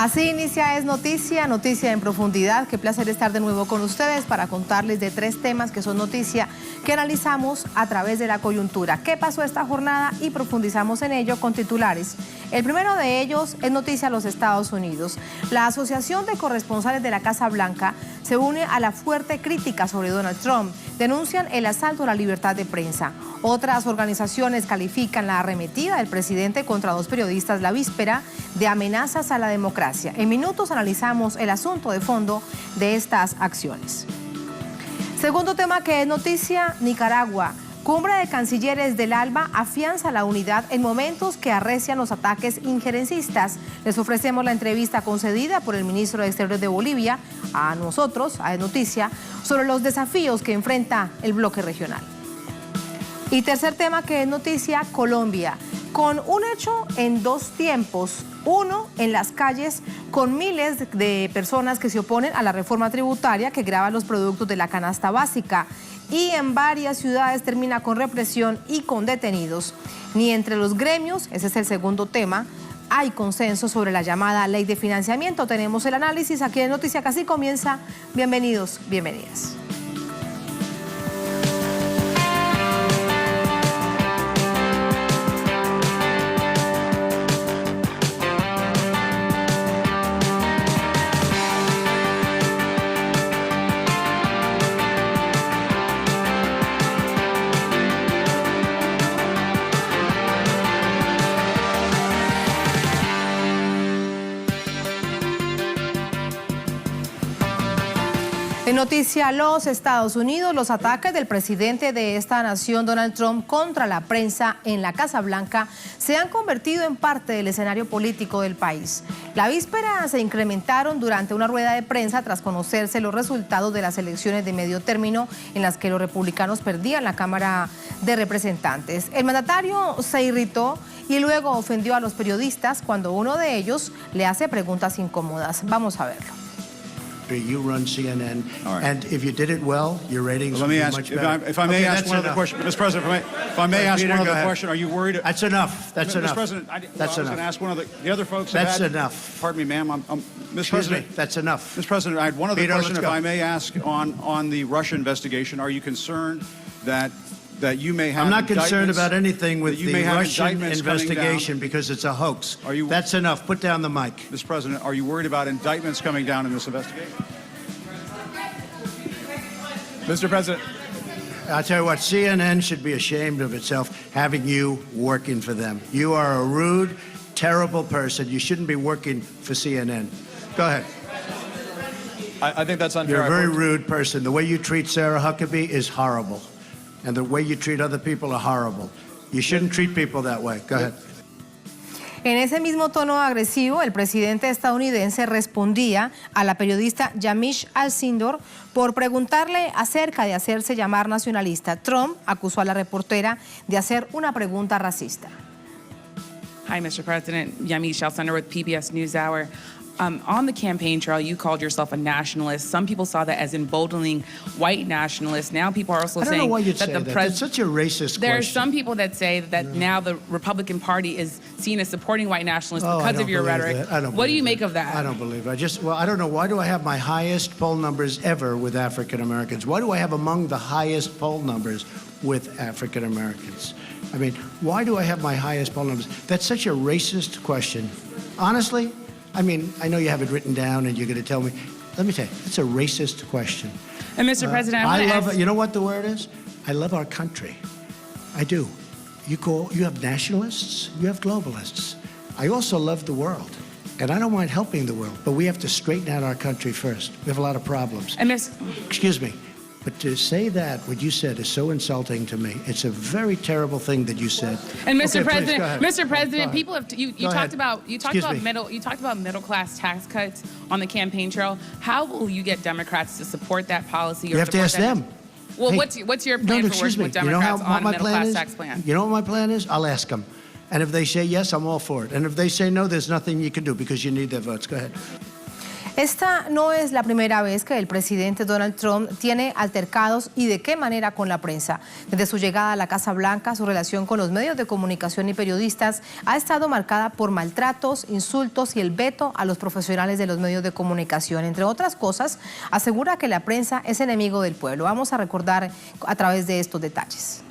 Así inicia Es Noticia, Noticia en Profundidad. Qué placer estar de nuevo con ustedes para contarles de 3 temas que son noticia que analizamos a través de la coyuntura. ¿Qué pasó esta jornada? Y profundizamos en ello con titulares. El primero de ellos es noticia a los Estados Unidos. La Asociación de Corresponsales de la Casa Blanca se une a la fuerte crítica sobre Donald Trump. Denuncian el asalto a la libertad de prensa. Otras organizaciones califican la arremetida del presidente contra 2 periodistas la víspera de amenazas a la democracia. En minutos analizamos el asunto de fondo de estas acciones. Segundo tema que es noticia, Nicaragua. Cumbre de Cancilleres del ALBA afianza la unidad en momentos que arrecian los ataques injerencistas. Les ofrecemos la entrevista concedida por el ministro de Exteriores de Bolivia a nosotros, a Es Noticia, sobre los desafíos que enfrenta el bloque regional. Y tercer tema que es noticia, Colombia, con un hecho en 2 tiempos. Uno, en las calles, con miles de personas que se oponen a la reforma tributaria que grava los productos de la canasta básica. Y en varias ciudades termina con represión y con detenidos. Ni entre los gremios, ese es el segundo tema, hay consenso sobre la llamada ley de financiamiento. Tenemos el análisis aquí en Noticia, que así comienza. Bienvenidos, bienvenidas. En noticia, los Estados Unidos, los ataques del presidente de esta nación, Donald Trump, contra la prensa en la Casa Blanca se han convertido en parte del escenario político del país. La víspera se incrementaron durante una rueda de prensa tras conocerse los resultados de las elecciones de medio término en las que los republicanos perdían la Cámara de Representantes. El mandatario se irritó y luego ofendió a los periodistas cuando uno de ellos le hace preguntas incómodas. Vamos a verlo. You run CNN, right. And if you did it well, your ratings would be much better. If I may ask one other question, Mr. President, if I may ask one other question, are you worried? That's enough. That's enough. Mr. President, that's enough. I was going to ask one of the other folks. That's enough. Pardon me, ma'am. Mr. President, that's enough. Mr. President, I had one other question, if I may ask, on the Russia investigation. Are you concerned that you may have? I'm not concerned about anything with the Russian investigation because it's a hoax. That's enough. Put down the mic. Mr. President, are you worried about indictments coming down in this investigation? Mr. President. I'll tell you what, CNN should be ashamed of itself having you working for them. You are a rude, terrible person. You shouldn't be working for CNN. Go ahead. I think that's unfair. You're a very rude person. The way you treat Sarah Huckabee is horrible. And the way you treat other people are horrible. You shouldn't treat people that way. Go ahead. En ese mismo tono agresivo, el presidente estadounidense respondía a la periodista Yamiche Alcindor por preguntarle acerca de hacerse llamar nacionalista. Trump acusó a la reportera de hacer una pregunta racista. Hi, Mr. President. Yamiche Alcindor with PBS NewsHour. On the campaign trail, you called yourself a nationalist. Some people saw that as emboldening white nationalists. Now people are also saying that the president. That's such a racist There question. are some people that say that now the Republican Party is seen as supporting white nationalists because of your rhetoric. What do you make of that? I don't believe it. I don't know. Why do I have my highest poll numbers ever with African Americans? Why do I have among the highest poll numbers with African Americans? I mean, why do I have my highest poll numbers? That's such a racist question. Honestly, I mean, I know you have it written down and you're going to tell me. Let me tell you, it's a racist question. And Mr. President, I love, you know what the word is? I love our country. I do. You have nationalists, you have globalists. I also love the world. And I don't mind helping the world, but we have to straighten out our country first. We have a lot of problems. And Excuse me. But to say that, what you said, is so insulting to me. It's a very terrible thing that you said. And Mr. Okay, President, Mr. President, people have you talked about middle class tax cuts on the campaign trail. How will you get Democrats to support that policy? You have to ask them. Well, hey, what's your plan for working with Democrats on a middle class tax plan? You know what my plan is? I'll ask them. And if they say yes, I'm all for it. And if they say no, there's nothing you can do because you need their votes. Go ahead. Esta no es la primera vez que el presidente Donald Trump tiene altercados y de qué manera con la prensa. Desde su llegada a la Casa Blanca, su relación con los medios de comunicación y periodistas ha estado marcada por maltratos, insultos y el veto a los profesionales de los medios de comunicación. Entre otras cosas, asegura que la prensa es enemigo del pueblo. Vamos a recordar a través de estos detalles.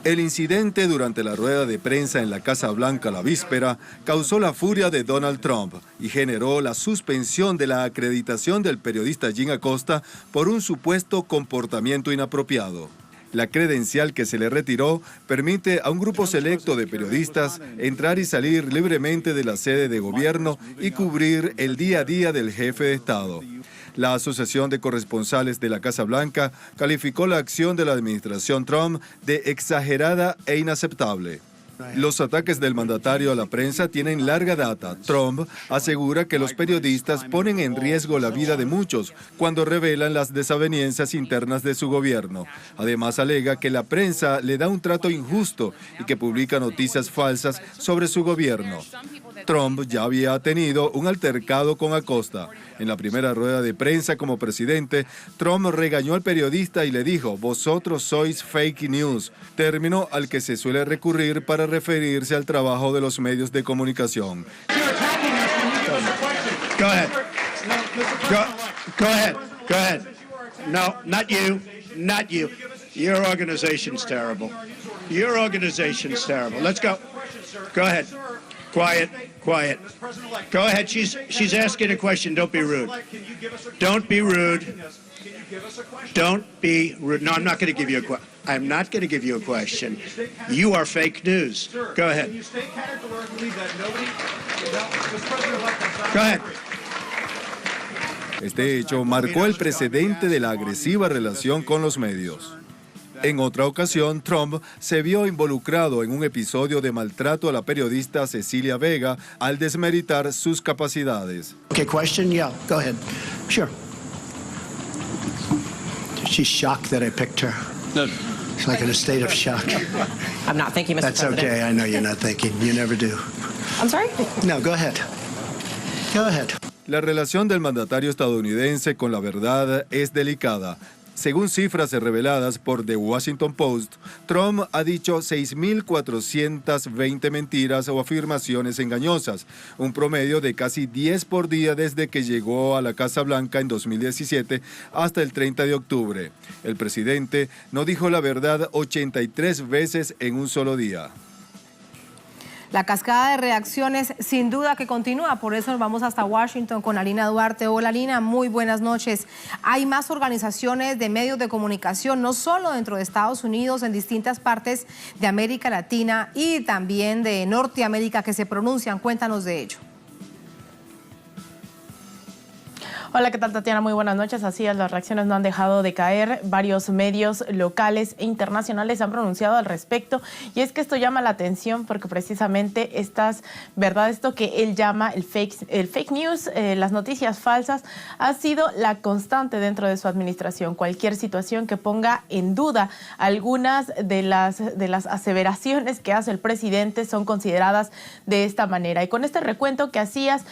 El incidente durante la rueda de prensa en la Casa Blanca la víspera causó la furia de Donald Trump y generó la suspensión de la acreditación del periodista Jim Acosta por un supuesto comportamiento inapropiado. La credencial que se le retiró permite a un grupo selecto de periodistas entrar y salir libremente de la sede de gobierno y cubrir el día a día del jefe de Estado. La Asociación de Corresponsales de la Casa Blanca calificó la acción de la administración Trump de exagerada e inaceptable. Los ataques del mandatario a la prensa tienen larga data. Trump asegura que los periodistas ponen en riesgo la vida de muchos cuando revelan las desavenencias internas de su gobierno. Además, alega que la prensa le da un trato injusto y que publica noticias falsas sobre su gobierno. Trump ya había tenido un altercado con Acosta. En la primera rueda de prensa como presidente, Trump regañó al periodista y le dijo: "Vosotros sois fake news", término al que se suele recurrir para referirse al trabajo de los medios de comunicación. Go ahead. Go ahead. Go ahead. No, not you. Not you. Your organization's terrible. Your organization's terrible. Let's go. Go ahead. Quiet. Quiet. Go ahead. She's asking a question. Don't be rude. Don't be rude. Don't be rude. No, I'm not going to give you a question. I'm not going to give you a question. You are fake news. Go ahead. Go ahead. Este hecho marcó el precedente de la agresiva relación con los medios. En otra ocasión, Trump se vio involucrado en un episodio de maltrato a la periodista Cecilia Vega al desmeritar sus capacidades. Okay, question? Yeah, go ahead. Sure. She's shocked that I picked her. No. She's like in a state of shock. I'm not thinking, Mr. That's President. okay. I know you're not thinking. You never do. I'm sorry? No, go ahead. Go ahead. La relación del mandatario estadounidense con la verdad es delicada. Según cifras reveladas por The Washington Post, Trump ha dicho 6.420 mentiras o afirmaciones engañosas, un promedio de casi 10 por día desde que llegó a la Casa Blanca en 2017 hasta el 30 de octubre. El presidente no dijo la verdad 83 veces en un solo día. La cascada de reacciones sin duda que continúa, por eso nos vamos hasta Washington con Alina Duarte. Hola Alina, muy buenas noches. Hay más organizaciones de medios de comunicación, no solo dentro de Estados Unidos, en distintas partes de América Latina y también de Norteamérica que se pronuncian. Cuéntanos de ello. Hola, ¿qué tal, Tatiana? Muy buenas noches. Así es, las reacciones no han dejado de caer. Varios medios locales e internacionales se han pronunciado al respecto. Y es que esto llama la atención porque precisamente estas verdades, esto que él llama el fake news, las noticias falsas, ha sido la constante dentro de su administración. Cualquier situación que ponga en duda algunas de las aseveraciones que hace el presidente son consideradas de esta manera. Y con este recuento que hacías,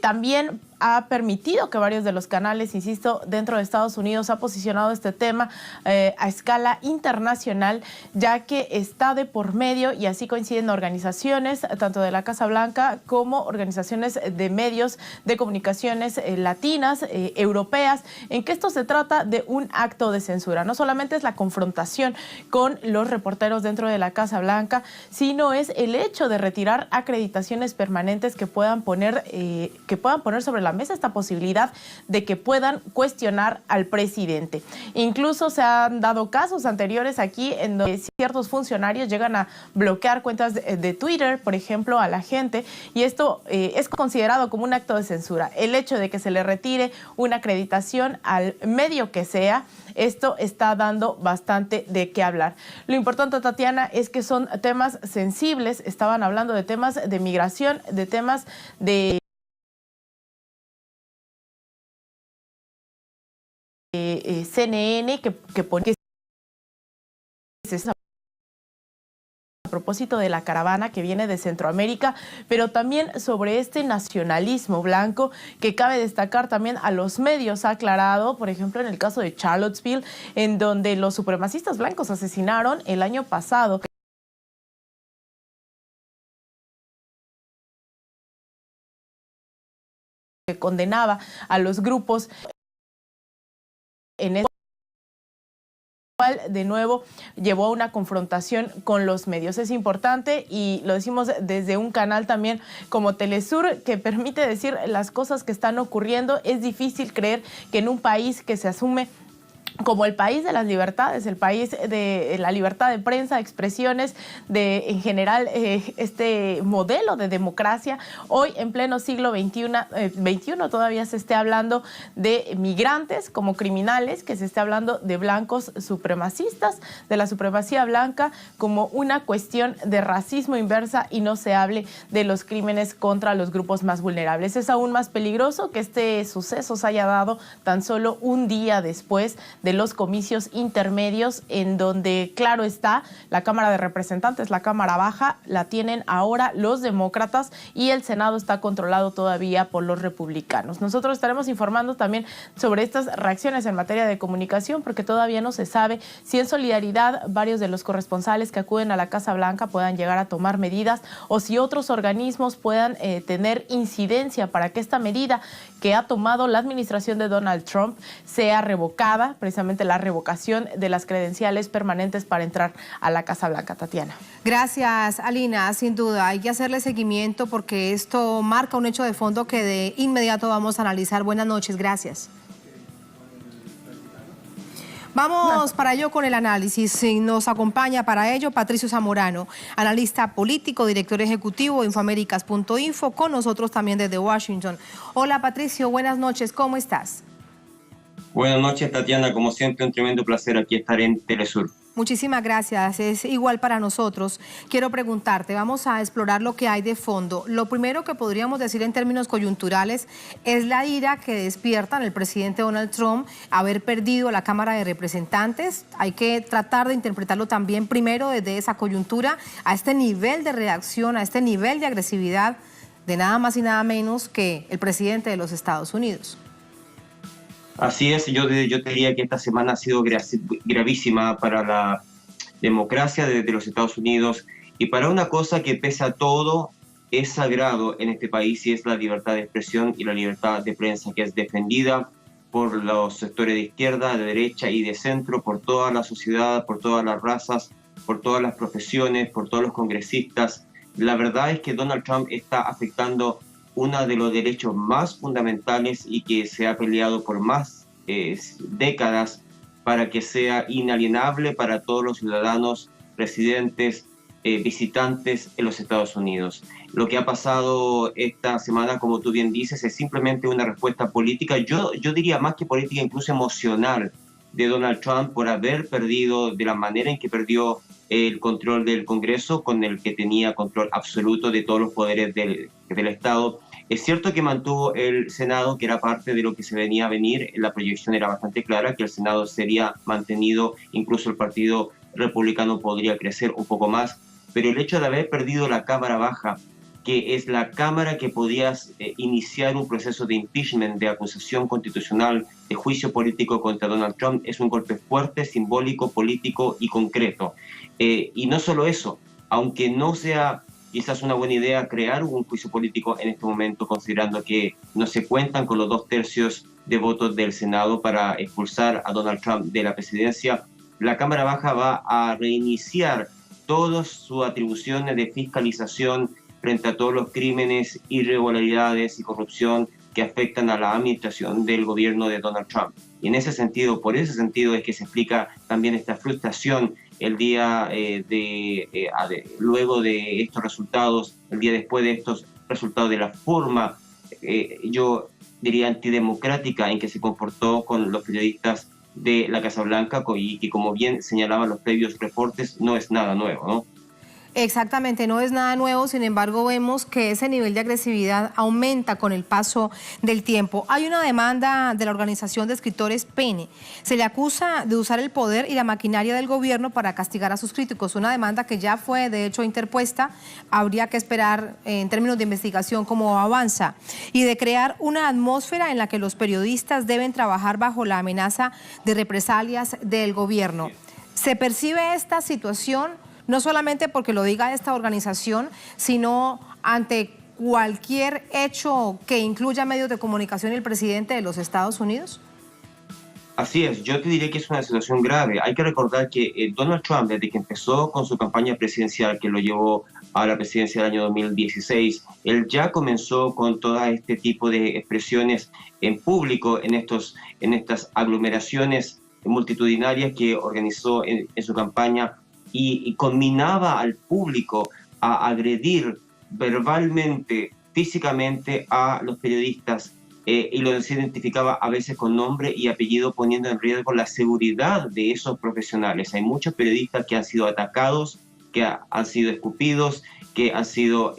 también ha permitido que varios de los canales, insisto, dentro de Estados Unidos ha posicionado este tema a escala internacional, ya que está de por medio y así coinciden organizaciones tanto de la Casa Blanca como organizaciones de medios de comunicaciones latinas, europeas, en que esto se trata de un acto de censura. No solamente es la confrontación con los reporteros dentro de la Casa Blanca, sino es el hecho de retirar acreditaciones permanentes que puedan poner sobre la mesa esta posibilidad de que puedan cuestionar al presidente. Incluso se han dado casos anteriores aquí en donde ciertos funcionarios llegan a bloquear cuentas de Twitter, por ejemplo, a la gente, y esto es considerado como un acto de censura. El hecho de que se le retire una acreditación al medio que sea, esto está dando bastante de qué hablar. Lo importante, Tatiana, es que son temas sensibles. Estaban hablando de temas de migración, de temas de CNN que a propósito de la caravana que viene de Centroamérica, pero también sobre este nacionalismo blanco que cabe destacar también a los medios. Ha aclarado, por ejemplo, en el caso de Charlottesville, en donde los supremacistas blancos asesinaron el año pasado. Que condenaba a los grupos en el cual de nuevo llevó a una confrontación con los medios. Es importante, y lo decimos desde un canal también como Telesur, que permite decir las cosas que están ocurriendo. Es difícil creer que en un país que se asume como el país de las libertades, el país de la libertad de prensa, de expresiones, de en general este modelo de democracia, hoy en pleno siglo XXI todavía se esté hablando de migrantes como criminales, que se esté hablando de blancos supremacistas, de la supremacía blanca como una cuestión de racismo inversa, y no se hable de los crímenes contra los grupos más vulnerables. Es aún más peligroso que este suceso se haya dado tan solo un día después de los comicios intermedios, en donde, claro está, la Cámara de Representantes, la Cámara Baja, la tienen ahora los demócratas, y el Senado está controlado todavía por los republicanos. Nosotros estaremos informando también sobre estas reacciones en materia de comunicación, porque todavía no se sabe si en solidaridad varios de los corresponsales que acuden a la Casa Blanca puedan llegar a tomar medidas, o si otros organismos puedan tener incidencia para que esta medida que ha tomado la administración de Donald Trump sea revocada, precisamente la revocación de las credenciales permanentes para entrar a la Casa Blanca. Tatiana. Gracias, Alina. Sin duda, hay que hacerle seguimiento porque esto marca un hecho de fondo que de inmediato vamos a analizar. Buenas noches, gracias. Vamos para ello con el análisis. Nos acompaña para ello Patricio Zamorano, analista político, director ejecutivo de Infoaméricas.info, con nosotros también desde Washington. Hola Patricio, buenas noches, ¿cómo estás? Buenas noches, Tatiana. Como siempre, un tremendo placer aquí estar en Telesur. Muchísimas gracias, es igual para nosotros. Quiero preguntarte, vamos a explorar lo que hay de fondo. Lo primero que podríamos decir en términos coyunturales es la ira que despierta en el presidente Donald Trump haber perdido la Cámara de Representantes. Hay que tratar de interpretarlo también primero desde esa coyuntura, a este nivel de reacción, a este nivel de agresividad de nada más y nada menos que el presidente de los Estados Unidos. Así es, yo te diría que esta semana ha sido gravísima para la democracia de los Estados Unidos, y para una cosa que pese a todo es sagrado en este país, y es la libertad de expresión y la libertad de prensa, que es defendida por los sectores de izquierda, de derecha y de centro, por toda la sociedad, por todas las razas, por todas las profesiones, por todos los congresistas. La verdad es que Donald Trump está afectando uno de los derechos más fundamentales y que se ha peleado por más décadas para que sea inalienable para todos los ciudadanos, residentes, visitantes en los Estados Unidos. Lo que ha pasado esta semana, como tú bien dices, es simplemente una respuesta política, yo diría más que política, incluso emocional, de Donald Trump por haber perdido de la manera en que perdió el control del Congreso, con el que tenía control absoluto de todos los poderes del Estado. Es cierto que mantuvo el Senado, que era parte de lo que se venía a venir. La proyección era bastante clara, que el Senado sería mantenido, incluso el Partido Republicano podría crecer un poco más, pero el hecho de haber perdido la Cámara Baja, que es la Cámara que podía iniciar un proceso de impeachment, de acusación constitucional, de juicio político contra Donald Trump, es un golpe fuerte, simbólico, político y concreto. Y no solo eso, aunque no sea quizás una buena idea crear un juicio político en este momento, considerando que no se cuentan con los 2/3 de votos del Senado para expulsar a Donald Trump de la presidencia, la Cámara Baja va a reiniciar todas sus atribuciones de fiscalización frente a todos los crímenes, irregularidades y corrupción que afectan a la administración del gobierno de Donald Trump. Y en ese sentido, por ese sentido es que se explica también esta frustración el día luego de estos resultados, el día después de estos resultados, de la forma, yo diría, antidemocrática en que se comportó con los periodistas de la Casa Blanca, y que, como bien señalaban los previos reportes, no es nada nuevo, ¿no? Exactamente, no es nada nuevo, sin embargo vemos que ese nivel de agresividad aumenta con el paso del tiempo. Hay una demanda de la Organización de Escritores PEN. Se le acusa de usar el poder y la maquinaria del gobierno para castigar a sus críticos. Una demanda que ya fue de hecho interpuesta, habría que esperar en términos de investigación cómo avanza. Y de crear una atmósfera en la que los periodistas deben trabajar bajo la amenaza de represalias del gobierno. ¿Se percibe esta situación no solamente porque lo diga esta organización, sino ante cualquier hecho que incluya medios de comunicación y el presidente de los Estados Unidos? Así es, yo te diré que es una situación grave. Hay que recordar que Donald Trump, desde que empezó con su campaña presidencial, que lo llevó a la presidencia del año 2016, él ya comenzó con todo este tipo de expresiones en público, en estas aglomeraciones multitudinarias que organizó en su campaña, y combinaba al público a agredir verbalmente, físicamente a los periodistas, y los identificaba a veces con nombre y apellido, poniendo en riesgo la seguridad de esos profesionales. Hay muchos periodistas que han sido atacados, que han sido escupidos, que han sido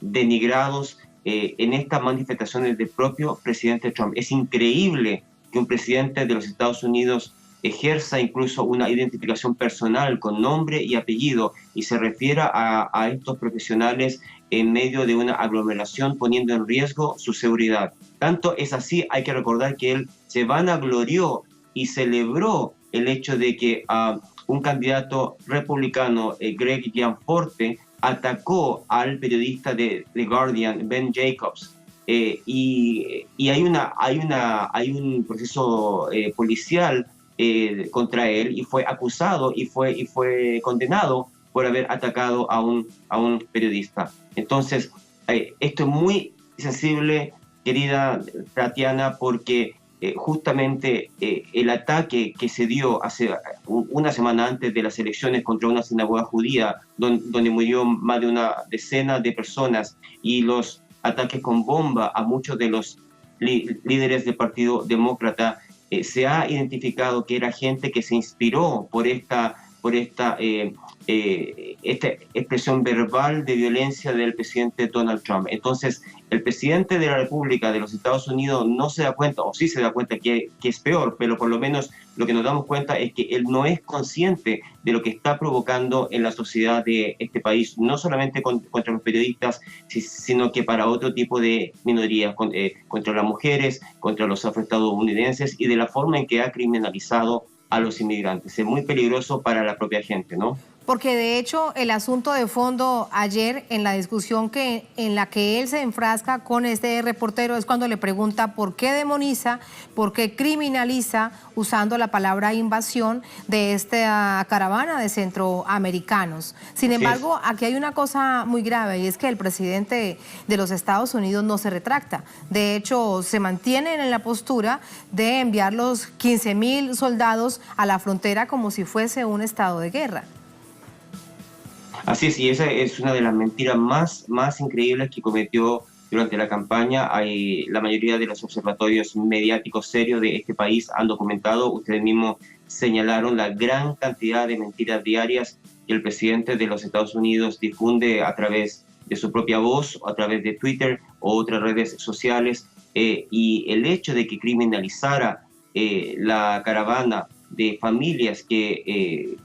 denigrados en estas manifestaciones del propio presidente Trump. Es increíble que un presidente de los Estados Unidos ejerza incluso una identificación personal con nombre y apellido y se refiera a estos profesionales en medio de una aglomeración, poniendo en riesgo su seguridad. Tanto es así, hay que recordar que él se vanaglorió y celebró el hecho de que un candidato republicano, Greg Gianforte, atacó al periodista de The Guardian, Ben Jacobs. Y hay un proceso policial contra él, y fue acusado y fue condenado por haber atacado a un periodista. Entonces, esto es muy sensible, querida Tatiana, porque justamente el ataque que se dio hace una semana antes de las elecciones contra una sinagoga judía, donde murió más de una decena de personas, y los ataques con bomba a muchos de los líderes del Partido Demócrata, se ha identificado que era gente que se inspiró por esta expresión verbal de violencia del presidente Donald Trump. Entonces, el presidente de la República de los Estados Unidos no se da cuenta, o sí se da cuenta que es peor, pero por lo menos lo que nos damos cuenta es que él no es consciente de lo que está provocando en la sociedad de este país, no solamente contra los periodistas, sino que para otro tipo de minorías, contra las mujeres, contra los afroestadounidenses, y de la forma en que ha criminalizado a los inmigrantes. Es muy peligroso para la propia gente, ¿no? Porque de hecho el asunto de fondo ayer en la discusión en la que él se enfrasca con este reportero es cuando le pregunta por qué demoniza, por qué criminaliza, usando la palabra invasión, de esta caravana de centroamericanos. Sin embargo, aquí hay una cosa muy grave, y es que el presidente de los Estados Unidos no se retracta. De hecho, se mantiene en la postura de enviar los 15,000 soldados a la frontera como si fuese un estado de guerra. Así es, y esa es una de las mentiras más increíbles que cometió durante la campaña. La mayoría de los observatorios mediáticos serios de este país han documentado, ustedes mismos señalaron la gran cantidad de mentiras diarias que el presidente de los Estados Unidos difunde a través de su propia voz, a través de Twitter o otras redes sociales, y el hecho de que criminalizara la caravana de familias que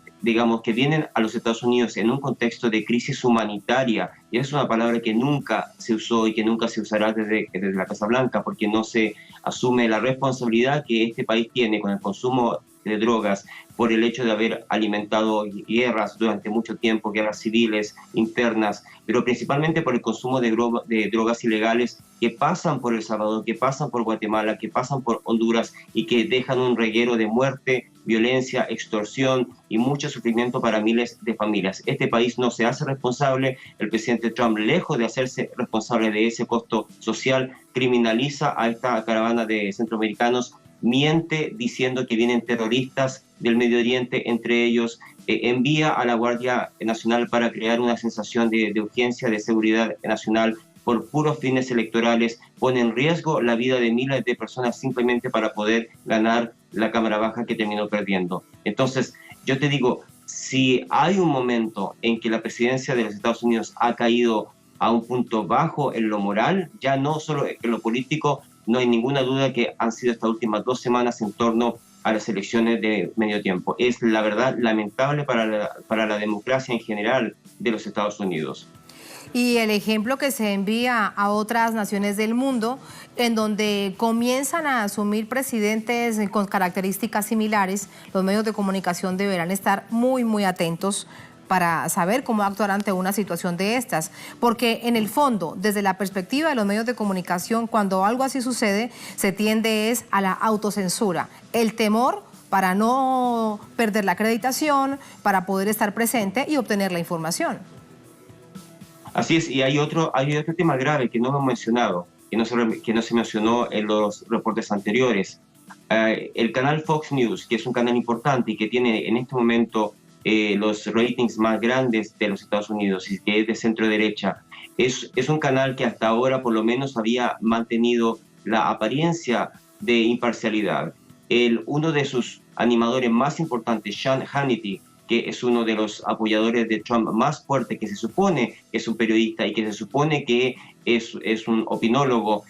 vienen a los Estados Unidos en un contexto de crisis humanitaria, y es una palabra que nunca se usó y que nunca se usará desde la Casa Blanca, porque no se asume la responsabilidad que este país tiene con el consumo de drogas por el hecho de haber alimentado guerras durante mucho tiempo, guerras civiles, internas, pero principalmente por el consumo de drogas ilegales que pasan por El Salvador, que pasan por Guatemala, que pasan por Honduras y que dejan un reguero de muerte, violencia, extorsión y mucho sufrimiento para miles de familias. Este país no se hace responsable. El presidente Trump, lejos de hacerse responsable de ese costo social, criminaliza a esta caravana de centroamericanos, miente diciendo que vienen terroristas del Medio Oriente, entre ellos envía a la Guardia Nacional para crear una sensación de urgencia, de seguridad nacional por puros fines electorales, pone en riesgo la vida de miles de personas simplemente para poder ganar la Cámara Baja que terminó perdiendo. Entonces, yo te digo, si hay un momento en que la presidencia de los Estados Unidos ha caído a un punto bajo en lo moral, ya no solo en lo político, no hay ninguna duda que han sido estas últimas 2 semanas en torno a las elecciones de medio tiempo. Es la verdad lamentable para la democracia en general de los Estados Unidos. Y el ejemplo que se envía a otras naciones del mundo, en donde comienzan a asumir presidentes con características similares, los medios de comunicación deberán estar muy, muy atentos para saber cómo actuar ante una situación de estas. Porque en el fondo, desde la perspectiva de los medios de comunicación, cuando algo así sucede, se tiende es a la autocensura, el temor para no perder la acreditación, para poder estar presente y obtener la información. Así es, y hay otro tema grave que no hemos mencionado, que no se mencionó en los reportes anteriores. El canal Fox News, que es un canal importante y que tiene en este momento los ratings más grandes de los Estados Unidos y que es de centro derecha, es un canal que hasta ahora por lo menos había mantenido la apariencia de imparcialidad. Uno de sus animadores más importantes, Sean Hannity, que es uno de los apoyadores de Trump más fuerte, que se supone que es un periodista y que se supone que es un opinólogo,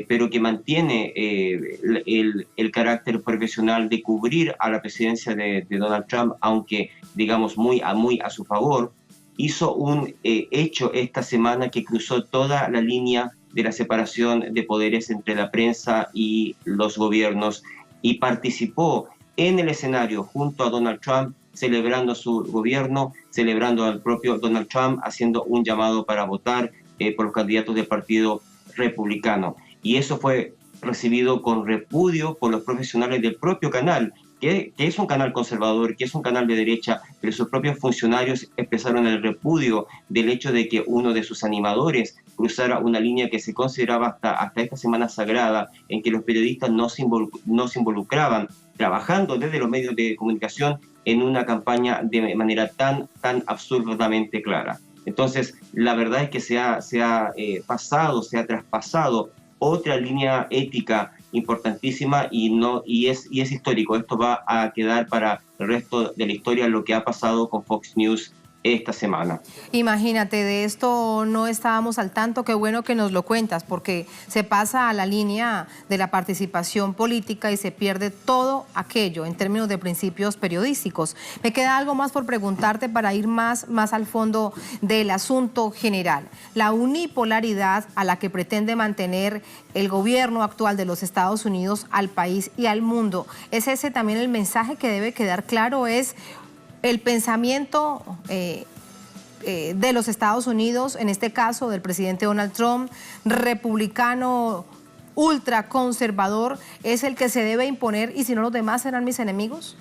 pero que mantiene el carácter profesional de cubrir a la presidencia de Donald Trump, aunque digamos muy a su favor, hizo un hecho esta semana que cruzó toda la línea de la separación de poderes entre la prensa y los gobiernos y participó en el escenario junto a Donald Trump, celebrando su gobierno, celebrando al propio Donald Trump, haciendo un llamado para votar por los candidatos del Partido Republicano. Y eso fue recibido con repudio por los profesionales del propio canal, que es un canal conservador, que es un canal de derecha, pero sus propios funcionarios expresaron el repudio del hecho de que uno de sus animadores cruzara una línea que se consideraba hasta esta semana sagrada, en que los periodistas no se involucraban, trabajando desde los medios de comunicación en una campaña de manera tan absurdamente clara. Entonces, la verdad es que se ha traspasado otra línea ética importantísima y es histórico. Esto va a quedar para el resto de la historia lo que ha pasado con Fox News esta semana. Imagínate, de esto no estábamos al tanto, qué bueno que nos lo cuentas, porque se pasa a la línea de la participación política y se pierde todo aquello en términos de principios periodísticos. Me queda algo más por preguntarte para ir más al fondo del asunto general. La unipolaridad a la que pretende mantener el gobierno actual de los Estados Unidos al país y al mundo, ¿es ese también el mensaje que debe quedar claro? ¿Es el pensamiento de los Estados Unidos, en este caso del presidente Donald Trump, republicano, ultraconservador, es el que se debe imponer y si no los demás serán mis enemigos?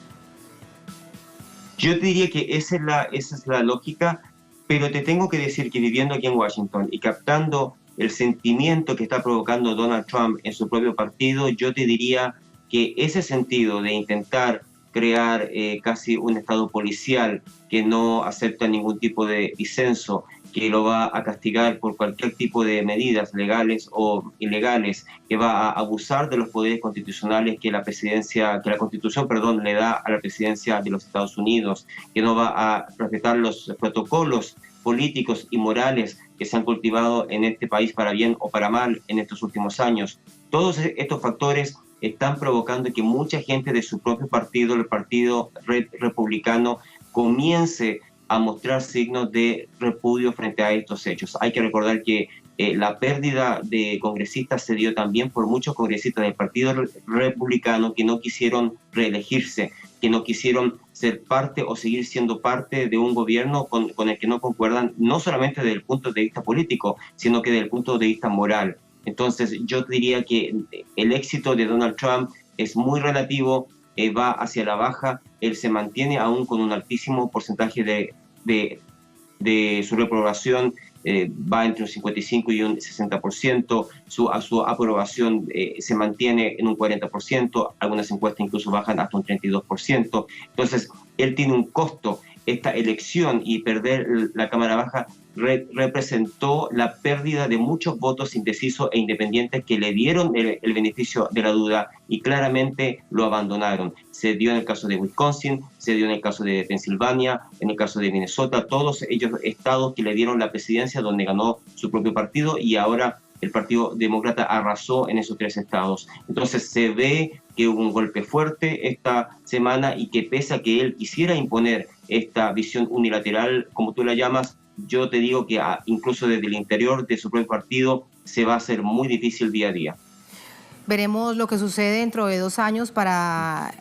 Yo te diría que esa es la lógica, pero te tengo que decir que viviendo aquí en Washington y captando el sentimiento que está provocando Donald Trump en su propio partido, yo te diría que ese sentido de intentar crear casi un estado policial que no acepta ningún tipo de disenso, que lo va a castigar por cualquier tipo de medidas legales o ilegales, que va a abusar de los poderes constitucionales que la Constitución le da a la presidencia de los Estados Unidos, que no va a respetar los protocolos políticos y morales que se han cultivado en este país para bien o para mal en estos últimos años. Todos estos factores están provocando que mucha gente de su propio partido, el Partido Republicano, comience a mostrar signos de repudio frente a estos hechos. Hay que recordar que la pérdida de congresistas se dio también por muchos congresistas del Partido Republicano que no quisieron reelegirse, que no quisieron ser parte o seguir siendo parte de un gobierno con el que no concuerdan, no solamente desde el punto de vista político, sino que desde el punto de vista moral. Entonces yo diría que el éxito de Donald Trump es muy relativo, va hacia la baja, él se mantiene aún con un altísimo porcentaje de su reprobación, va entre un 55 y un 60%, su aprobación se mantiene en un 40%, algunas encuestas incluso bajan hasta un 32%. Entonces él tiene un costo. Esta elección y perder la Cámara Baja representó la pérdida de muchos votos indecisos e independientes que le dieron el beneficio de la duda y claramente lo abandonaron. Se dio en el caso de Wisconsin, se dio en el caso de Pensilvania, en el caso de Minnesota, todos ellos estados que le dieron la presidencia donde ganó su propio partido, y ahora el Partido Demócrata arrasó en esos 3 estados. Entonces se ve que hubo un golpe fuerte esta semana y que pese a que él quisiera imponer esta visión unilateral, como tú la llamas, yo te digo que incluso desde el interior de su propio partido se va a hacer muy difícil día a día. Veremos lo que sucede dentro de 2 años para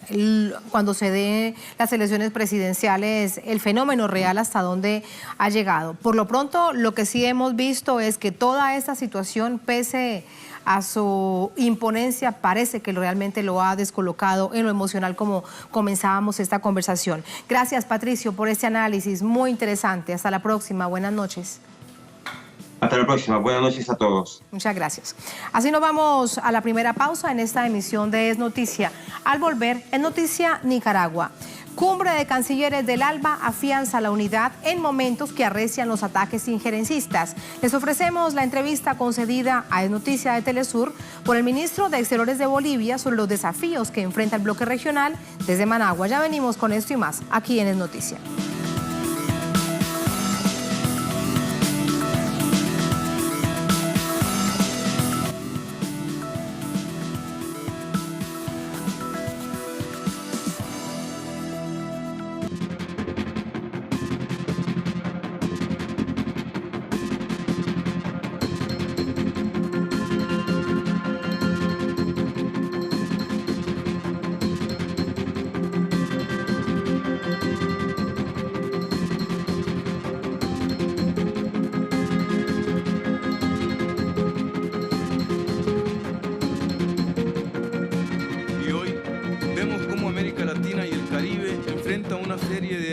cuando se den las elecciones presidenciales, el fenómeno real hasta dónde ha llegado. Por lo pronto, lo que sí hemos visto es que toda esta situación, pese a su imponencia, parece que realmente lo ha descolocado en lo emocional, como comenzábamos esta conversación. Gracias, Patricio, por este análisis muy interesante. Hasta la próxima. Buenas noches. Hasta la próxima. Buenas noches a todos. Muchas gracias. Así nos vamos a la primera pausa en esta emisión de Es Noticia. Al volver, Es Noticia Nicaragua. Cumbre de Cancilleres del ALBA afianza la unidad en momentos que arrecian los ataques injerencistas. Les ofrecemos la entrevista concedida a Es Noticia de Telesur por el ministro de Exteriores de Bolivia sobre los desafíos que enfrenta el bloque regional desde Managua. Ya venimos con esto y más aquí en Es Noticia.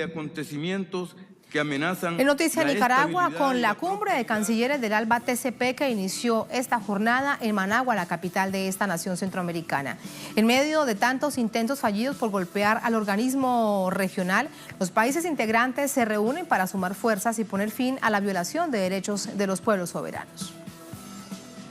Acontecimientos que amenazan. En Noticia Nicaragua, con la cumbre de cancilleres del ALBA TCP que inició esta jornada en Managua, la capital de esta nación centroamericana. En medio de tantos intentos fallidos por golpear al organismo regional, los países integrantes se reúnen para sumar fuerzas y poner fin a la violación de derechos de los pueblos soberanos.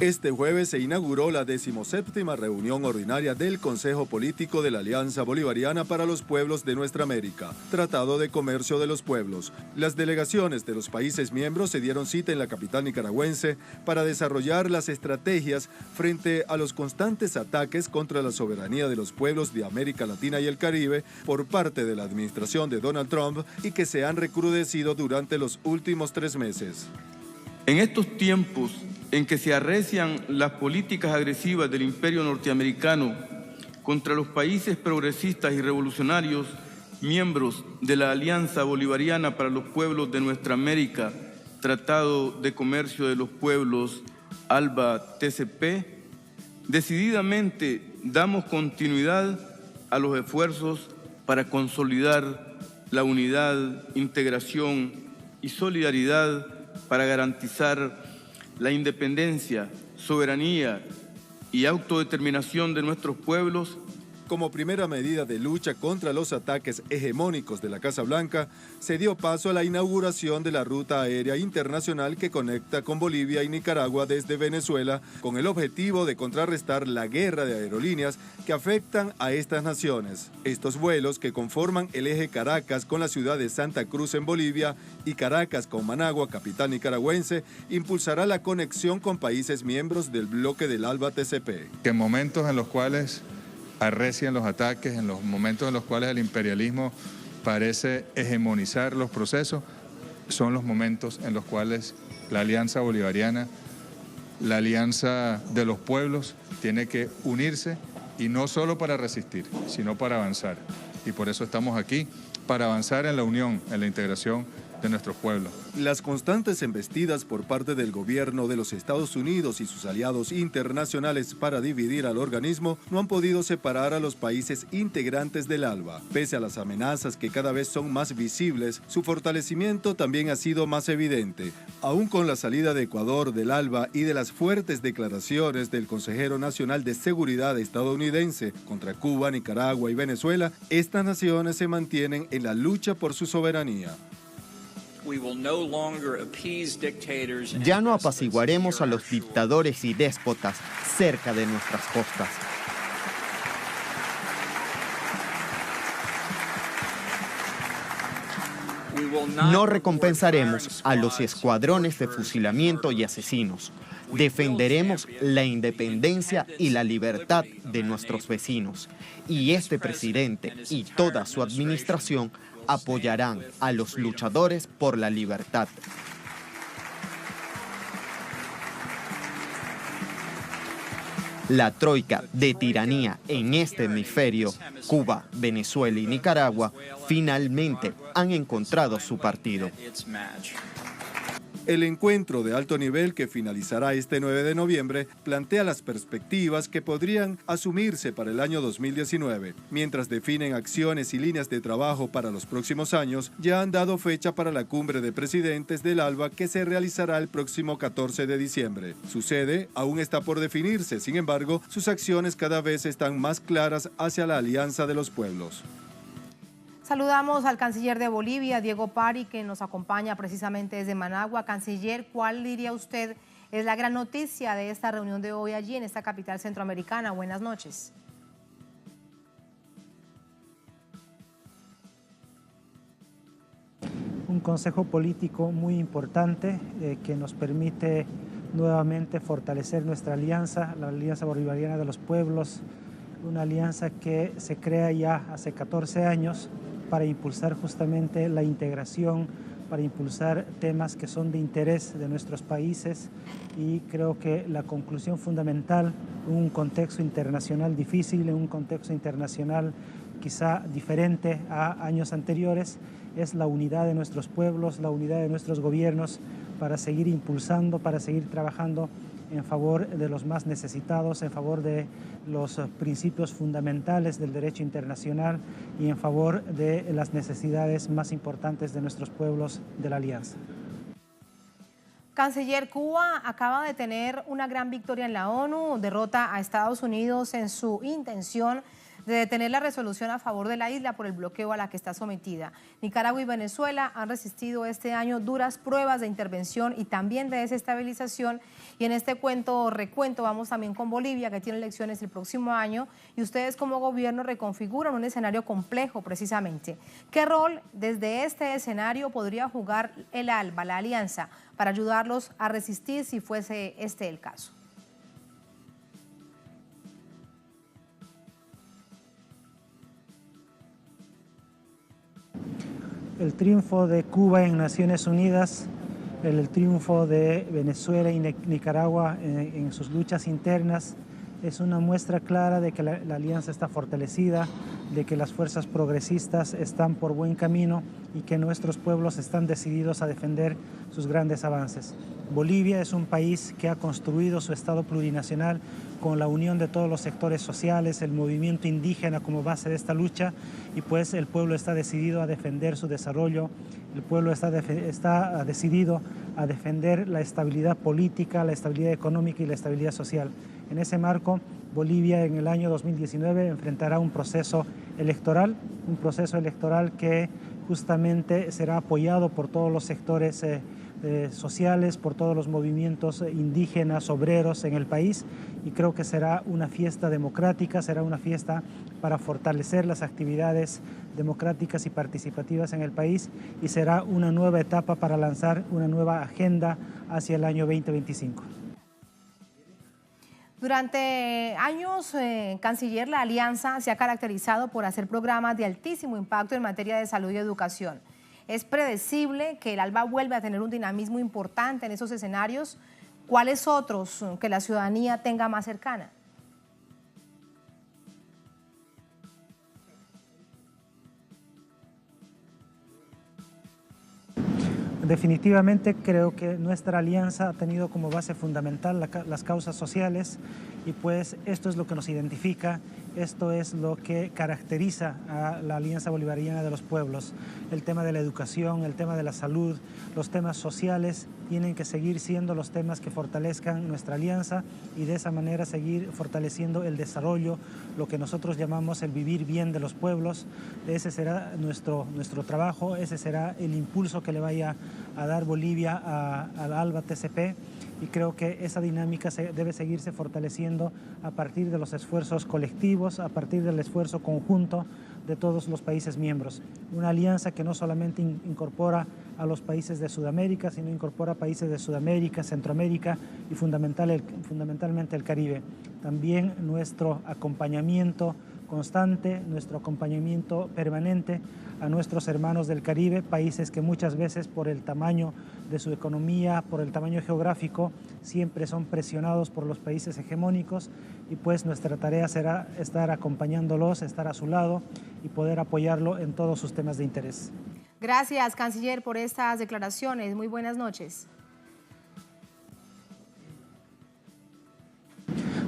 Este jueves se inauguró la 17ª reunión ordinaria del Consejo Político de la Alianza Bolivariana para los Pueblos de Nuestra América, Tratado de Comercio de los Pueblos. Las delegaciones de los países miembros se dieron cita en la capital nicaragüense para desarrollar las estrategias frente a los constantes ataques contra la soberanía de los pueblos de América Latina y el Caribe por parte de la administración de Donald Trump y que se han recrudecido durante los últimos 3 meses. En estos tiempos en que se arrecian las políticas agresivas del imperio norteamericano contra los países progresistas y revolucionarios, miembros de la Alianza Bolivariana para los Pueblos de Nuestra América, Tratado de Comercio de los Pueblos, ALBA-TCP, decididamente damos continuidad a los esfuerzos para consolidar la unidad, integración y solidaridad para garantizar la independencia, soberanía y autodeterminación de nuestros pueblos. Como primera medida de lucha contra los ataques hegemónicos de la Casa Blanca, se dio paso a la inauguración de la ruta aérea internacional que conecta con Bolivia y Nicaragua desde Venezuela, con el objetivo de contrarrestar la guerra de aerolíneas que afectan a estas naciones. Estos vuelos, que conforman el eje Caracas con la ciudad de Santa Cruz en Bolivia y Caracas con Managua, capital nicaragüense, impulsará la conexión con países miembros del bloque del ALBA-TCP. En momentos en los cuales arrecian los ataques, en los momentos en los cuales el imperialismo parece hegemonizar los procesos, son los momentos en los cuales la Alianza Bolivariana, la Alianza de los Pueblos, tiene que unirse, y no solo para resistir, sino para avanzar. Y por eso estamos aquí, para avanzar en la unión, en la integración de nuestros pueblos. Las constantes embestidas por parte del gobierno de los Estados Unidos y sus aliados internacionales para dividir al organismo no han podido separar a los países integrantes del ALBA. Pese a las amenazas que cada vez son más visibles, su fortalecimiento también ha sido más evidente. Aún con la salida de Ecuador del ALBA y de las fuertes declaraciones del consejero nacional de seguridad estadounidense contra Cuba, Nicaragua y Venezuela, estas naciones se mantienen en la lucha por su soberanía. Ya no apaciguaremos a los dictadores y déspotas cerca de nuestras costas. No recompensaremos a los escuadrones de fusilamiento y asesinos. Defenderemos la independencia y la libertad de nuestros vecinos. Y este presidente y toda su administración apoyarán a los luchadores por la libertad. La troika de tiranía en este hemisferio, Cuba, Venezuela y Nicaragua, finalmente han encontrado su partido. El encuentro de alto nivel que finalizará este 9 de noviembre plantea las perspectivas que podrían asumirse para el año 2019. Mientras definen acciones y líneas de trabajo para los próximos años, ya han dado fecha para la cumbre de presidentes del ALBA que se realizará el próximo 14 de diciembre. Su sede aún está por definirse, sin embargo, sus acciones cada vez están más claras hacia la alianza de los pueblos. Saludamos al canciller de Bolivia, Diego Pari, que nos acompaña precisamente desde Managua. Canciller, ¿cuál diría usted es la gran noticia de esta reunión de hoy allí en esta capital centroamericana? Buenas noches. Un consejo político muy importante que nos permite nuevamente fortalecer nuestra alianza, la Alianza Bolivariana de los Pueblos, una alianza que se crea ya hace 14 años para impulsar justamente la integración, para impulsar temas que son de interés de nuestros países, y creo que la conclusión fundamental en un contexto internacional difícil, en un contexto internacional quizá diferente a años anteriores, es la unidad de nuestros pueblos, la unidad de nuestros gobiernos para seguir impulsando, para seguir trabajando en favor de los más necesitados, en favor de los principios fundamentales del derecho internacional y en favor de las necesidades más importantes de nuestros pueblos de la Alianza. Canciller, Cuba acaba de tener una gran victoria en la ONU, derrota a Estados Unidos en su intención de detener la resolución a favor de la isla por el bloqueo a la que está sometida. Nicaragua y Venezuela han resistido este año duras pruebas de intervención y también de desestabilización, y en este recuento vamos también con Bolivia, que tiene elecciones el próximo año, y ustedes como gobierno reconfiguran un escenario complejo precisamente. ¿Qué rol desde este escenario podría jugar el ALBA, la alianza, para ayudarlos a resistir si fuese este el caso? El triunfo de Cuba en Naciones Unidas, el triunfo de Venezuela y Nicaragua en sus luchas internas es una muestra clara de que la alianza está fortalecida, de que las fuerzas progresistas están por buen camino y que nuestros pueblos están decididos a defender sus grandes avances. Bolivia es un país que ha construido su Estado plurinacional con la unión de todos los sectores sociales, el movimiento indígena como base de esta lucha, y pues el pueblo está decidido a defender su desarrollo, el pueblo está decidido a defender la estabilidad política, la estabilidad económica y la estabilidad social. En ese marco, Bolivia en el año 2019 enfrentará un proceso electoral que justamente será apoyado por todos los sectores sociales, por todos los movimientos indígenas, obreros en el país, y creo que será una fiesta democrática, será una fiesta para fortalecer las actividades democráticas y participativas en el país, y será una nueva etapa para lanzar una nueva agenda hacia el año 2025. Durante años, canciller, la alianza se ha caracterizado por hacer programas de altísimo impacto en materia de salud y educación. ¿Es predecible que el ALBA vuelva a tener un dinamismo importante en esos escenarios? ¿Cuáles otros que la ciudadanía tenga más cercana? Definitivamente creo que nuestra alianza ha tenido como base fundamental las causas sociales, y pues esto es lo que nos identifica, Esto es lo que caracteriza a la Alianza Bolivariana de los Pueblos. El tema de la educación, el tema de la salud, los temas sociales tienen que seguir siendo los temas que fortalezcan nuestra alianza y de esa manera seguir fortaleciendo el desarrollo, lo que nosotros llamamos el vivir bien de los pueblos. Ese será nuestro trabajo, ese será el impulso que le vaya a dar Bolivia al ALBA TCP. Y creo que esa dinámica debe seguirse fortaleciendo a partir de los esfuerzos colectivos, a partir del esfuerzo conjunto de todos los países miembros. Una alianza que no solamente incorpora a los países de Sudamérica, sino incorpora países de Sudamérica, Centroamérica y fundamentalmente el Caribe. También nuestro acompañamiento constante, nuestro acompañamiento permanente a nuestros hermanos del Caribe, países que muchas veces por el tamaño de su economía, por el tamaño geográfico, siempre son presionados por los países hegemónicos y pues nuestra tarea será estar acompañándolos, estar a su lado y poder apoyarlo en todos sus temas de interés. Gracias, canciller, por estas declaraciones. Muy buenas noches.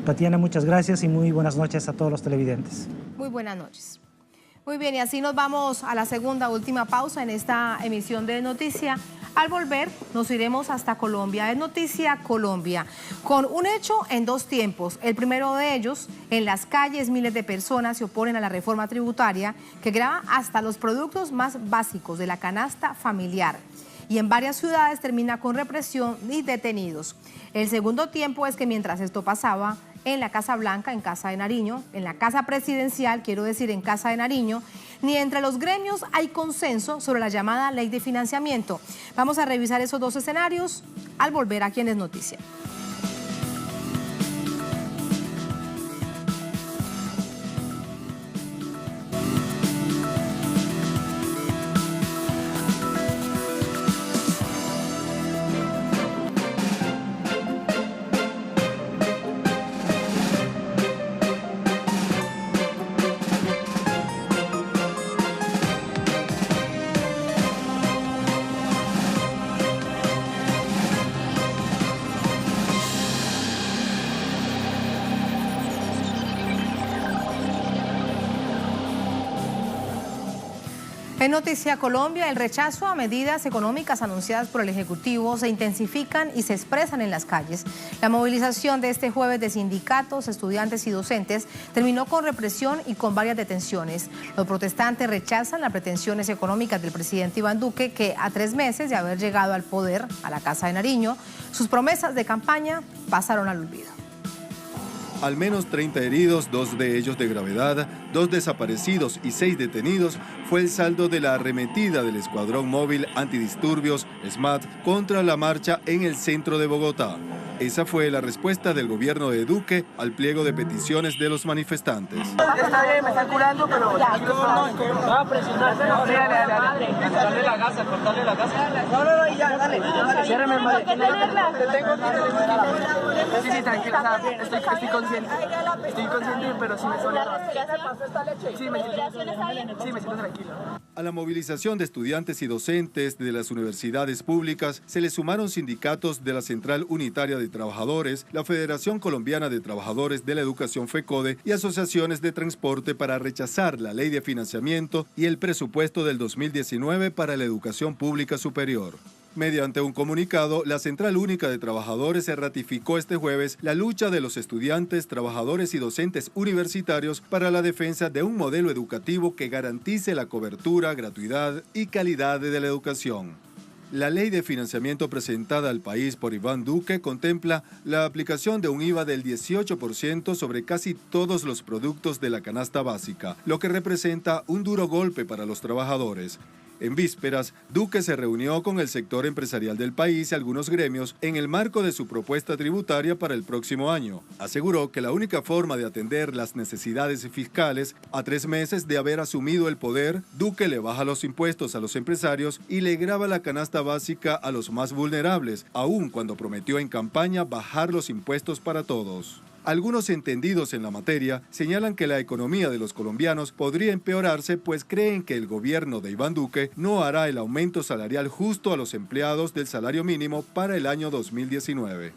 Tatiana, muchas gracias y muy buenas noches a todos los televidentes. Muy buenas noches. Muy bien, y así nos vamos a la segunda, última pausa en esta emisión de Noticia. Al volver, nos iremos hasta Colombia. Es Noticia Colombia, con un hecho en dos tiempos. El primero de ellos, en las calles miles de personas se oponen a la reforma tributaria que grava hasta los productos más básicos de la canasta familiar. Y en varias ciudades termina con represión y detenidos. El segundo tiempo es que mientras esto pasaba, en la Casa Blanca, en Casa de Nariño, en la Casa Presidencial, quiero decir en Casa de Nariño, ni entre los gremios hay consenso sobre la llamada ley de financiamiento. Vamos a revisar esos dos escenarios al volver a Quienes Noticia. En Noticia Colombia, el rechazo a medidas económicas anunciadas por el Ejecutivo se intensifican y se expresan en las calles. La movilización de este jueves de sindicatos, estudiantes y docentes terminó con represión y con varias detenciones. Los protestantes rechazan las pretensiones económicas del presidente Iván Duque, que a 3 meses de haber llegado al poder, a la Casa de Nariño, sus promesas de campaña pasaron al olvido. Al menos 30 heridos, 2 de ellos de gravedad, 2 desaparecidos y 6 detenidos fue el saldo de la arremetida del Escuadrón Móvil Antidisturbios, SMAT, contra la marcha en el centro de Bogotá. Esa fue la respuesta del gobierno de Duque al pliego de peticiones de los manifestantes. Está bien, me están curando, pero... Va a presionar. Cortarle la gasa, cortarle la gasa. No, ya, dale. Ciérreme, madre. Sí, tranquila, estoy consciente. Estoy consciente, pero sí me suena. Sí, me siento tranquilo. A la movilización de estudiantes y docentes de las universidades públicas se le sumaron sindicatos de la Central Unitaria de Trabajadores, la Federación Colombiana de Trabajadores de la Educación FECODE y asociaciones de transporte para rechazar la ley de financiamiento y el presupuesto del 2019 para la educación pública superior. Mediante un comunicado, la Central Única de Trabajadores se ratificó este jueves la lucha de los estudiantes, trabajadores y docentes universitarios para la defensa de un modelo educativo que garantice la cobertura, gratuidad y calidad de la educación. La ley de financiamiento presentada al país por Iván Duque contempla la aplicación de un IVA del 18% sobre casi todos los productos de la canasta básica, lo que representa un duro golpe para los trabajadores. En vísperas, Duque se reunió con el sector empresarial del país y algunos gremios en el marco de su propuesta tributaria para el próximo año. Aseguró que la única forma de atender las necesidades fiscales, a 3 meses de haber asumido el poder, Duque le baja los impuestos a los empresarios y le grava la canasta básica a los más vulnerables, aun cuando prometió en campaña bajar los impuestos para todos. Algunos entendidos en la materia señalan que la economía de los colombianos podría empeorarse, pues creen que el gobierno de Iván Duque no hará el aumento salarial justo a los empleados del salario mínimo para el año 2019.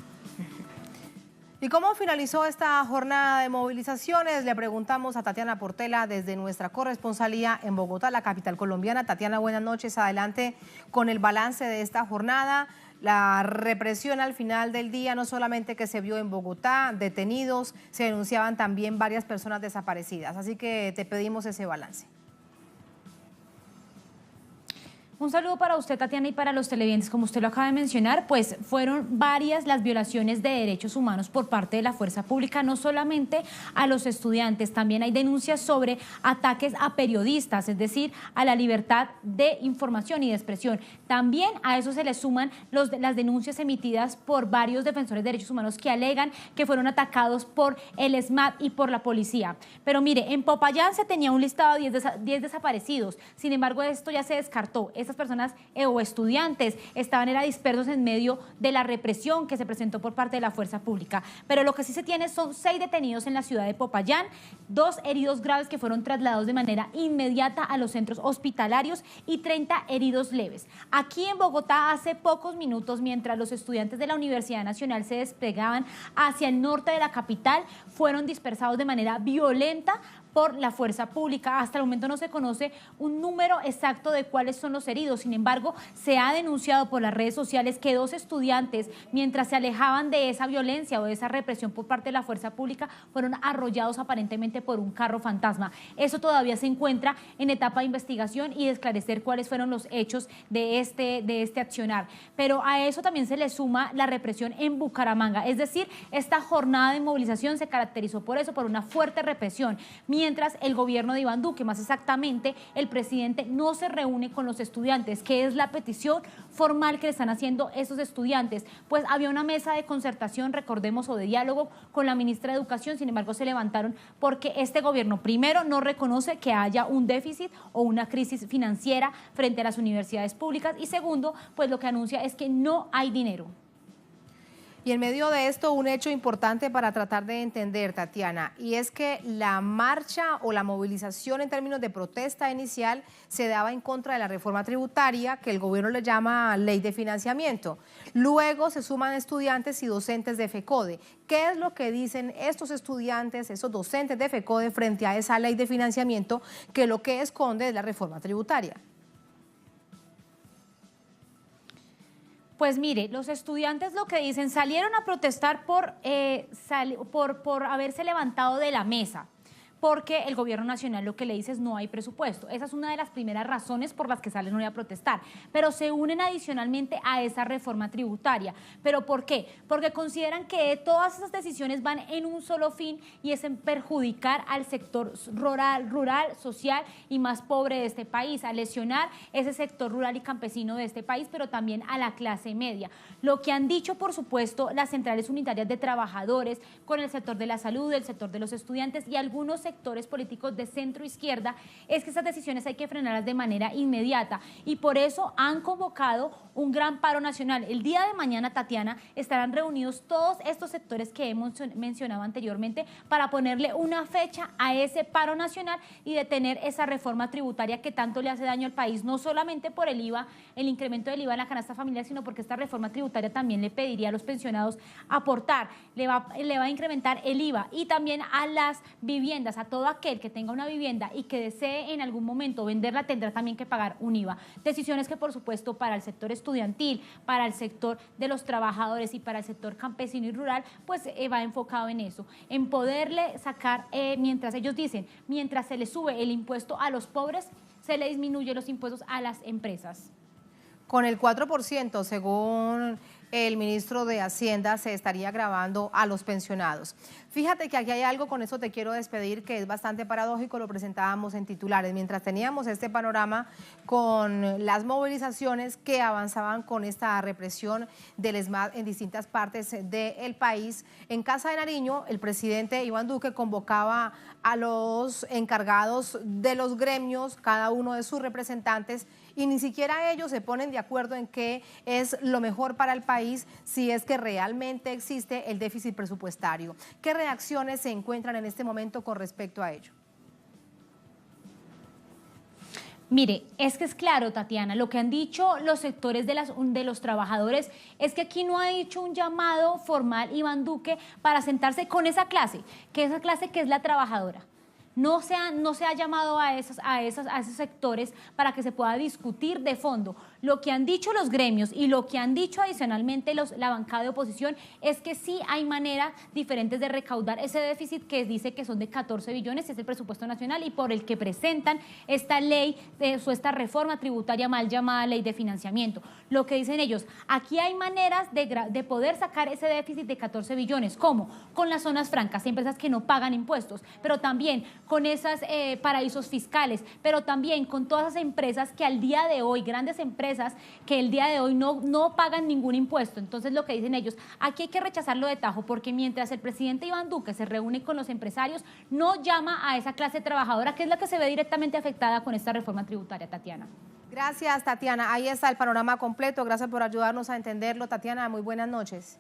¿Y cómo finalizó esta jornada de movilizaciones? Le preguntamos a Tatiana Portela desde nuestra corresponsalía en Bogotá, la capital colombiana. Tatiana, buenas noches. Adelante con el balance de esta jornada. La represión al final del día, no solamente que se vio en Bogotá, detenidos, se denunciaban también varias personas desaparecidas. Así que te pedimos ese balance. Un saludo para usted, Tatiana, y para los televidentes. Como usted lo acaba de mencionar, pues fueron varias las violaciones de derechos humanos por parte de la fuerza pública, no solamente a los estudiantes, también hay denuncias sobre ataques a periodistas, es decir, a la libertad de información y de expresión. También a eso se le suman las denuncias emitidas por varios defensores de derechos humanos que alegan que fueron atacados por el SMAT y por la policía. Pero mire, en Popayán se tenía un listado de 10 desaparecidos, sin embargo esto ya se descartó. Estas personas o estudiantes estaban dispersos en medio de la represión que se presentó por parte de la fuerza pública. Pero lo que sí se tiene son 6 detenidos en la ciudad de Popayán, 2 heridos graves que fueron trasladados de manera inmediata a los centros hospitalarios y 30 heridos leves. Aquí en Bogotá, hace pocos minutos, mientras los estudiantes de la Universidad Nacional se desplegaban hacia el norte de la capital, fueron dispersados de manera violenta por la fuerza pública. Hasta el momento no se conoce un número exacto de cuáles son los heridos. Sin embargo, se ha denunciado por las redes sociales que 2 estudiantes, mientras se alejaban de esa violencia o de esa represión por parte de la fuerza pública, fueron arrollados aparentemente por un carro fantasma. Eso todavía se encuentra en etapa de investigación y de esclarecer cuáles fueron los hechos de este accionar. Pero a eso también se le suma la represión en Bucaramanga. Es decir, esta jornada de movilización se caracterizó por eso, por una fuerte represión. Mientras el gobierno de Iván Duque, más exactamente el presidente, no se reúne con los estudiantes, que es la petición formal que le están haciendo esos estudiantes. Pues había una mesa de concertación, recordemos, o de diálogo con la ministra de Educación, sin embargo se levantaron porque este gobierno, primero, no reconoce que haya un déficit o una crisis financiera frente a las universidades públicas, y segundo, pues lo que anuncia es que no hay dinero. Y en medio de esto, un hecho importante para tratar de entender, Tatiana, y es que la marcha o la movilización en términos de protesta inicial se daba en contra de la reforma tributaria, que el gobierno le llama ley de financiamiento. Luego se suman estudiantes y docentes de FECODE. ¿Qué es lo que dicen estos estudiantes, esos docentes de FECODE frente a esa ley de financiamiento que lo que esconde es la reforma tributaria? Pues mire, los estudiantes lo que dicen, salieron a protestar por haberse levantado de la mesa, porque el gobierno nacional lo que le dice es no hay presupuesto. Esa es una de las primeras razones por las que salen hoy a protestar, pero se unen adicionalmente a esa reforma tributaria. ¿Pero por qué? Porque consideran que todas esas decisiones van en un solo fin, y es en perjudicar al sector rural, social y más pobre de este país, a lesionar ese sector rural y campesino de este país, pero también a la clase media. Lo que han dicho, por supuesto, las centrales unitarias de trabajadores, con el sector de la salud, el sector de los estudiantes y algunos sectores políticos de centro izquierda, es que esas decisiones hay que frenarlas de manera inmediata, y por eso han convocado un gran paro nacional. El día de mañana, Tatiana, estarán reunidos todos estos sectores que hemos mencionado anteriormente para ponerle una fecha a ese paro nacional y detener esa reforma tributaria que tanto le hace daño al país, no solamente por el IVA, el incremento del IVA en la canasta familiar, sino porque esta reforma tributaria también le pediría a los pensionados aportar, le va a incrementar el IVA, y también a las viviendas, a todo aquel que tenga una vivienda y que desee en algún momento venderla, tendrá también que pagar un IVA. Decisiones que, por supuesto, para el sector estudiantil, para el sector de los trabajadores y para el sector campesino y rural, pues va enfocado en eso, en poderle sacar, mientras ellos dicen, mientras se le sube el impuesto a los pobres, se le disminuye los impuestos a las empresas. Con el 4%, según el ministro de Hacienda, se estaría gravando a los pensionados. Fíjate que aquí hay algo, con eso te quiero despedir, que es bastante paradójico, lo presentábamos en titulares. Mientras teníamos este panorama con las movilizaciones que avanzaban con esta represión del ESMAD en distintas partes del país, en Casa de Nariño, el presidente Iván Duque convocaba a los encargados de los gremios, cada uno de sus representantes, y ni siquiera ellos se ponen de acuerdo en qué es lo mejor para el país, si es que realmente existe el déficit presupuestario. ¿Qué reacciones se encuentran en este momento con respecto a ello? Mire, es que es claro, Tatiana, lo que han dicho los sectores de los trabajadores es que aquí no ha hecho un llamado formal Iván Duque para sentarse con esa clase que es la trabajadora. No se ha llamado a esos sectores para que se pueda discutir de fondo. Lo que han dicho los gremios y lo que han dicho adicionalmente la bancada de oposición es que sí hay maneras diferentes de recaudar ese déficit que dice que son de 14 billones, es el presupuesto nacional y por el que presentan esta ley, esta reforma tributaria mal llamada ley de financiamiento. Lo que dicen ellos, aquí hay maneras de poder sacar ese déficit de 14 billones. ¿Cómo? Con las zonas francas, empresas que no pagan impuestos, pero también con esos paraísos fiscales, pero también con todas esas empresas que al día de hoy, grandes empresas que el día de hoy no pagan ningún impuesto. Entonces lo que dicen ellos, aquí hay que rechazarlo de tajo porque mientras el presidente Iván Duque se reúne con los empresarios, no llama a esa clase trabajadora que es la que se ve directamente afectada con esta reforma tributaria, Tatiana. Gracias, Tatiana. Ahí está el panorama completo. Gracias por ayudarnos a entenderlo, Tatiana. Muy buenas noches.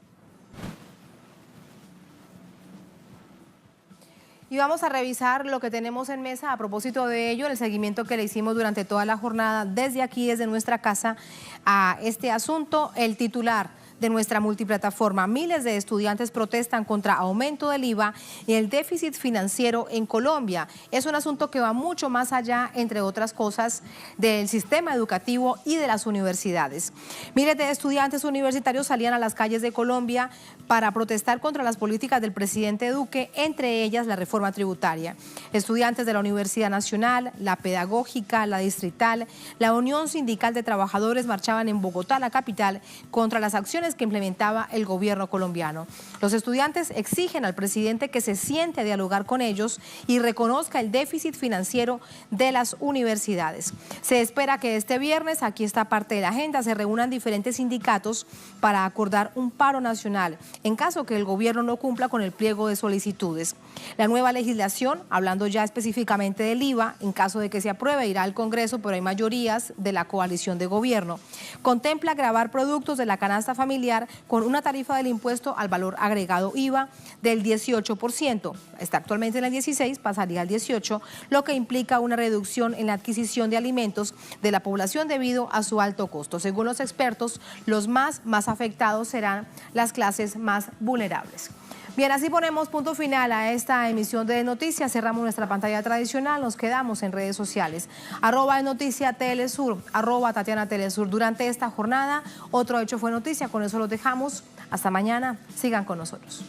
Y vamos a revisar lo que tenemos en mesa a propósito de ello, el seguimiento que le hicimos durante toda la jornada desde aquí, desde nuestra casa, a este asunto. El titular de nuestra multiplataforma: miles de estudiantes protestan contra aumento del IVA y el déficit financiero en Colombia. Es un asunto que va mucho más allá, entre otras cosas, del sistema educativo y de las universidades. Miles de estudiantes universitarios salían a las calles de Colombia para protestar contra las políticas del presidente Duque, entre ellas la reforma tributaria. Estudiantes de la Universidad Nacional, la Pedagógica, la Distrital, la Unión Sindical de Trabajadores marchaban en Bogotá, la capital, contra las acciones que implementaba el gobierno colombiano. Los estudiantes exigen al presidente que se siente a dialogar con ellos y reconozca el déficit financiero de las universidades. Se espera que este viernes, aquí está parte de la agenda, se reúnan diferentes sindicatos para acordar un paro nacional en caso que el gobierno no cumpla con el pliego de solicitudes. La nueva legislación, hablando ya específicamente del IVA, en caso de que se apruebe, irá al Congreso, pero hay mayorías de la coalición de gobierno. Contempla gravar productos de la canasta familiar con una tarifa del impuesto al valor agregado IVA del 18%. Está actualmente en el 16%, pasaría al 18%, lo que implica una reducción en la adquisición de alimentos de la población debido a su alto costo. Según los expertos, los más afectados serán las clases más vulnerables. Bien, así ponemos punto final a esta emisión de Noticias. Cerramos nuestra pantalla tradicional, nos quedamos en redes sociales. @Noticia Telesur, @Tatiana Telesur. Durante esta jornada, otro hecho fue noticia. Con eso los dejamos. Hasta mañana. Sigan con nosotros.